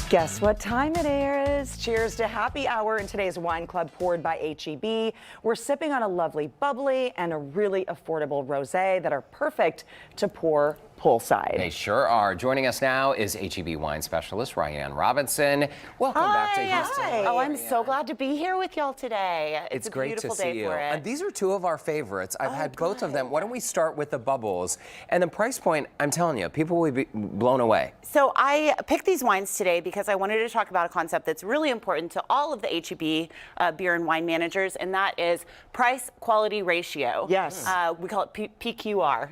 Guess what time it is? Cheers to happy hour in today's wine club poured by H-E-B. We're sipping on a lovely bubbly and a really affordable rosé that are perfect to pour poolside. They sure are. Joining us now is H-E-B wine specialist Ryan Robinson. Welcome back to Houston. Hi. Oh, I'm so glad to be here with y'all today. It's a great beautiful to see day you. for it. And these are two of our favorites. I've had both of them. Why don't we start with the bubbles? And the price point, I'm telling you, people will be blown away. So I picked these wines today because I wanted to talk about a concept that's really important to all of the H-E-B beer and wine managers, and that is price-quality ratio. Yes. We call it PQR.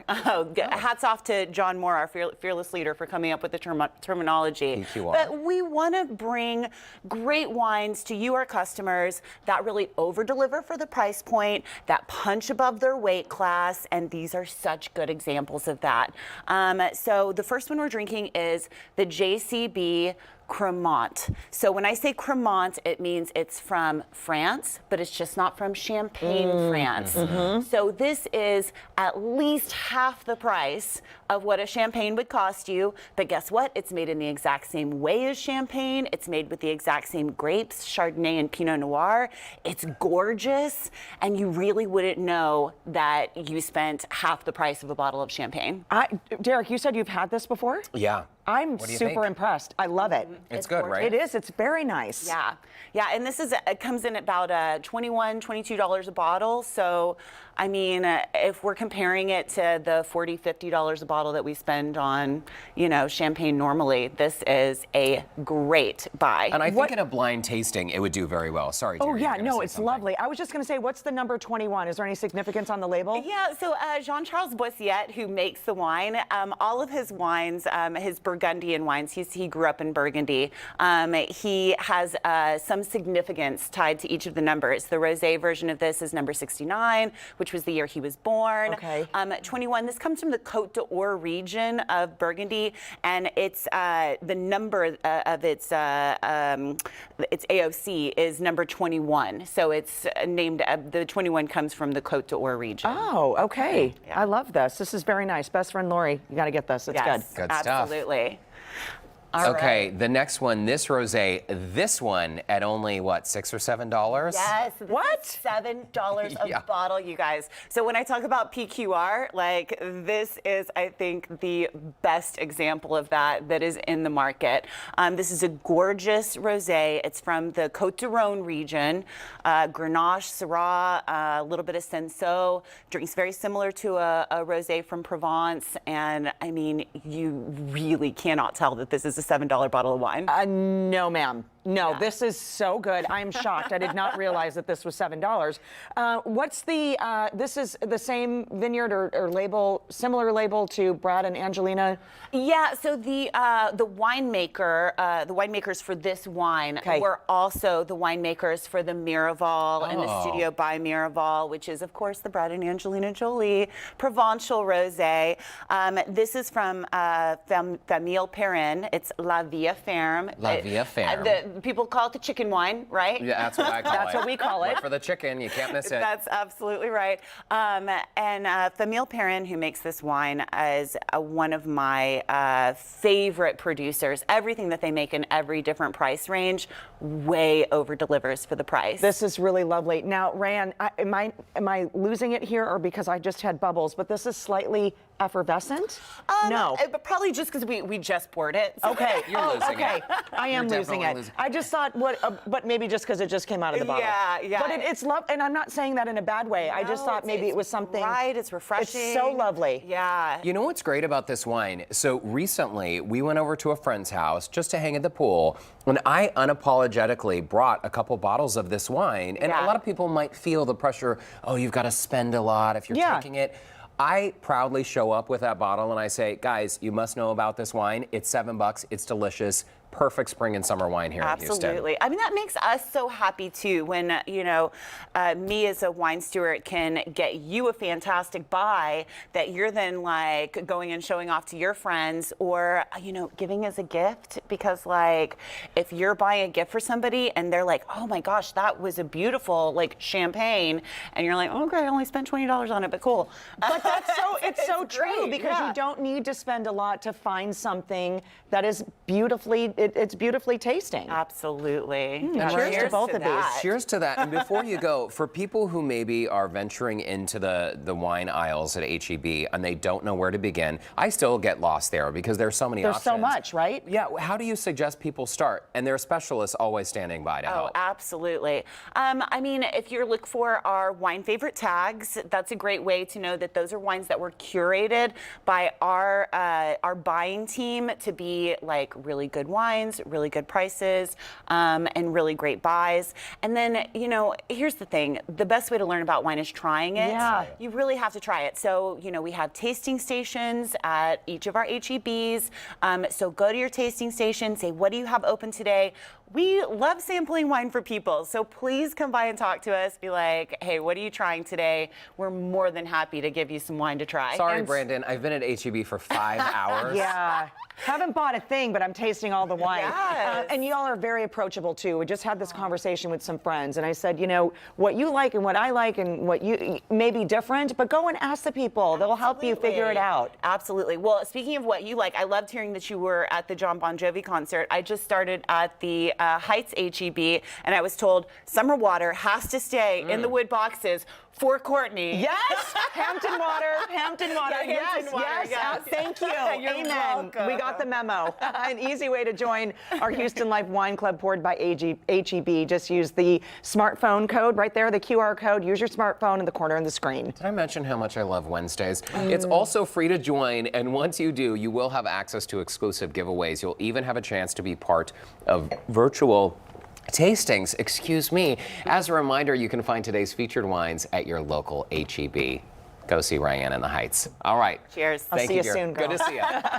Hats off to John Moore, our fearless leader, for coming up with the terminology. PQR. But we want to bring great wines to you, our customers, that really over-deliver for the price point, that punch above their weight class, and these are such good examples of that. So the first one we're drinking is the Jcb Cremont. So when I say Cremont, it means it's from France, but it's just not from Champagne, France. So this is at least half the price of what a Champagne would cost you. But guess what? It's made in the exact same way as Champagne. It's made with the exact same grapes, Chardonnay and Pinot Noir. It's gorgeous, and you really wouldn't know that you spent half the price of a bottle of Champagne. Derek, you said you've had this before? Yeah. I'm What do you super think? impressed. I love it. It's good, right? It is. It's very nice. Yeah, yeah, and this is it comes in about $21, $22 a bottle. So, I mean, if we're comparing it to the $40, $50 a bottle that we spend on, you know, Champagne normally, this is a great buy. And I think in a blind tasting, it would do very well. Sorry, Oh, Jerry, yeah, you're gonna no, say it's something. lovely. I was just going to say, what's the number 21? Is there any significance on the label? Yeah, so Jean-Charles Boissiet, who makes the wine, all of his wines, his Burgundian wines, he grew up in Burgundy. He has some significance tied to each of the numbers. The rosé version of this is number 69, which was the year he was born. Okay. 21, this comes from the Côte d'Or region of Burgundy, and it's the number of its AOC is number 21. So it's named, the 21 comes from the Côte d'Or region. Oh, okay. Yeah. I love this. This is very nice. Best friend Lori, you got to get this. It's Yes, good. Good stuff. absolutely. All Okay, right. the next one, this rosé, this one at only, what, $6 or $7? Yes. This What? is $7 a Yeah. bottle, you guys. So when I talk about PQR, like this is, I think, the best example of that is in the market. This is a gorgeous rosé. It's from the Côte d'Or region, Grenache, Syrah, a little bit of Cinsault. Drinks very similar to a rosé from Provence, and I mean, you really cannot tell that this is a $7 bottle of wine. No, ma'am. No, Yeah. this is so good. I am shocked. I did not realize that this was $7. What's the, this is the same vineyard or label, similar label to Brad and Angelina? Yeah, so the winemakers for this wine were also the winemakers for the Miraval and the Studio by Miraval, which is, of course, the Brad and Angelina Jolie Provençal Rosé. This is from Famille Perrin. It's La Vie Ferme. La Vie Ferme. People call it the chicken wine, right? Yeah, that's what I call it. That's what we call it. Look for the chicken, you can't miss it. That's absolutely right. And Famille Perrin, who makes this wine, is one of my favorite producers. Everything that they make in every different price range way over delivers for the price. This is really lovely. Now, Ryan, am I losing it here, or because I just had bubbles? But this is slightly effervescent. No. But probably just because we just poured it. So. Okay, You're losing okay. it. I am You're losing definitely it. losing- I just thought but maybe just because it just came out of the bottle. Yeah. But it's love, and I'm not saying that in a bad way. I just thought maybe it was something. Right, it's refreshing. It's so lovely. Yeah. You know what's great about this wine? So recently, we went over to a friend's house just to hang at the pool, and I unapologetically brought a couple bottles of this wine. And a lot of people might feel the pressure, oh, you've got to spend a lot if you're taking it. I proudly show up with that bottle and I say, guys, you must know about this wine. It's $7. It's delicious. perfect spring and summer wine here in Houston. Absolutely. I mean, that makes us so happy too when, me as a wine steward can get you a fantastic buy that you're then like going and showing off to your friends or, giving as a gift. Because like if you're buying a gift for somebody and they're like, oh my gosh, that was a beautiful like champagne. And you're like, okay, I only spent $20 on it, but cool. But that's it's so true great, because you don't need to spend a lot to find something that is beautifully, it's beautifully tasting. Absolutely. Cheers to both of these. Cheers to that. And before you go, for people who maybe are venturing into the wine aisles at H-E-B and they don't know where to begin, I still get lost there because there's so many options. There's so much, right? Yeah. How do you suggest people start? And there are specialists always standing by to help. Oh, absolutely. I mean, if you're looking for our wine favorite tags, that's a great way to know that those are wines that were curated by our buying team to be like really good wines, really good prices, and really great buys. And then, here's the thing. The best way to learn about wine is trying it. Yeah. You really have to try it. So, we have tasting stations at each of our HEBs. So go to your tasting station, say, what do you have open today? We love sampling wine for people, so please come by and talk to us. Be like, hey, what are you trying today? We're more than happy to give you some wine to try. Sorry, Brandon, I've been at H-E-B for 5 hours. Yeah. Haven't bought a thing, but I'm tasting all the wine. Yes. And y'all are very approachable too. We just had this conversation with some friends, and I said, what you like and what I like and what you may be different, but go and ask the people. They'll help you figure it out. Absolutely. Well, speaking of what you like, I loved hearing that you were at the John Bon Jovi concert. I just started at the Heights HEB, and I was told summer water has to stay in the wood boxes for Courtney. Yes, Hampton water, Hampton water. Yeah, Hampton water, yes. Thank you. You're Amen. welcome. We got the memo. An easy way to join our Houston Life Wine Club poured by HEB. Just use the smartphone code right there, the QR code. Use your smartphone in the corner of the screen. Did I mention how much I love Wednesdays? It's also free to join, and once you do, you will have access to exclusive giveaways. You'll even have a chance to be part of virtual tastings, As a reminder, you can find today's featured wines at your local HEB. Go see Ryan in the Heights. All right. Cheers. I'll Thank see you dear. soon, girl. Good to see you.